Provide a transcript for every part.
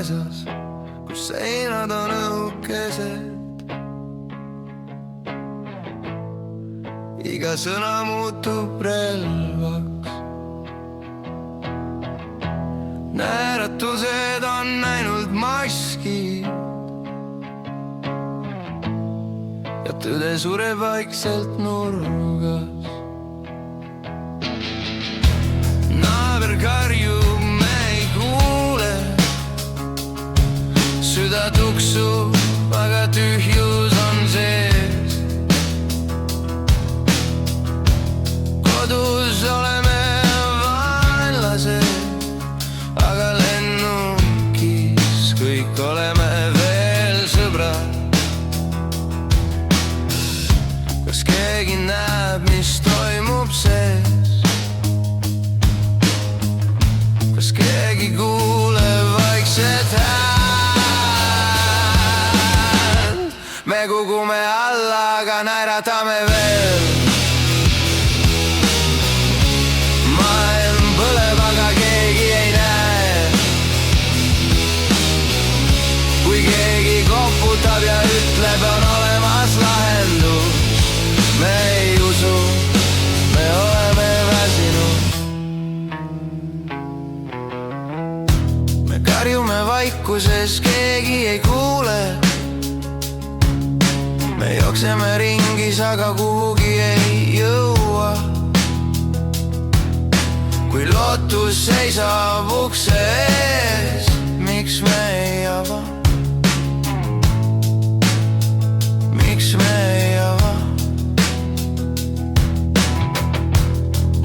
vaesas, kus seinad on õhukesed. Iga sõna muutub relvaks. Naeratused on ainult maskid ja tõde sureb vaikselt nurgas. Naaber karjub, me ei kuule, süda tuksub, aga tühjus on sees. Kodus oleme vaenlased, aga lennukis kõik oleme veel sõbrad. Kas keegi näeb, mis toimub sees? Kas keegi kuuleb vaikset häält? Me kukume alla, aga naeratame veel. Maailm põleb, aga keegi ei näe. Kui keegi koputab ja ütleb, on olemas lahendus. Me ei usu, me oleme väsinud. Me karjume vaikuses, keegi ei kuule. Me jookseme ringis, aga kuhugi ei jõua. Kui lootus seisab ukse ees, miks me ei ava? Miks me ei ava?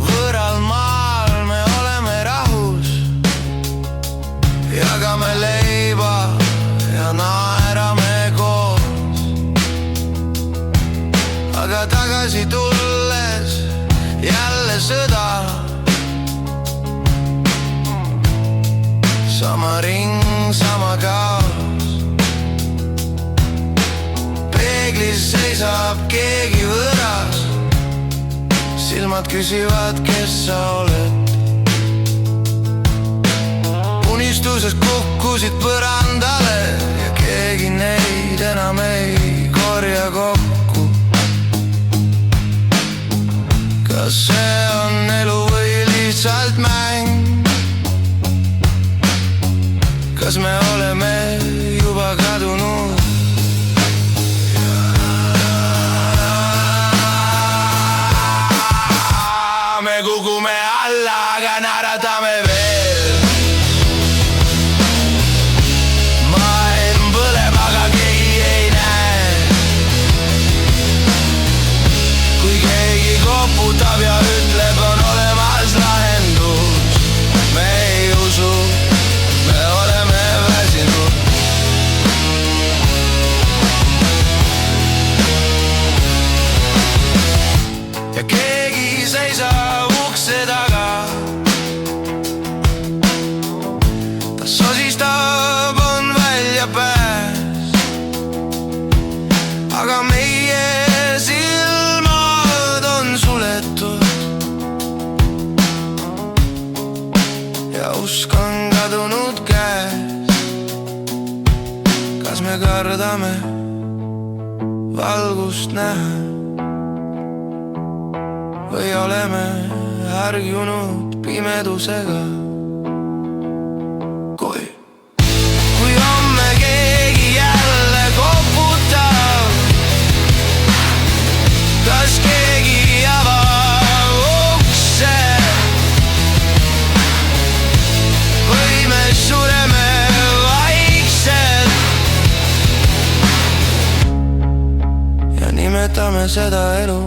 Võõral maal me oleme rahus, jagame leiba ja naerame koos. Aga tagasi tulles jälle sõda. Sama ring, sama kaos. Peeglis seisab keegi võõras. Silmad küsivad, kes sa oled. Unistuses kukkusid põrandale ja keegi neid enam ei korja kokku. Kas see on elu või lihtsalt mäng? Kas me oleme juba kadunud? Me kukume alla, aga naeratame veel. Maailm põleb, aga keegi ei näe. Kui keegi koputab ja ütleb, on olemas lahendus. Me ei usu, me oleme väsinud. Ja keegi seisab ukse taga. Ta sosistab, on väljapääs. Aga meie silmad on suletud ja usk on kadunud käes. Kas me kardame valgust näha või oleme harjunud pimedusega? Kui homme keegi jälle koputab, kas keegi avab ukse või me sureme vaikselt ja nimetame seda elu?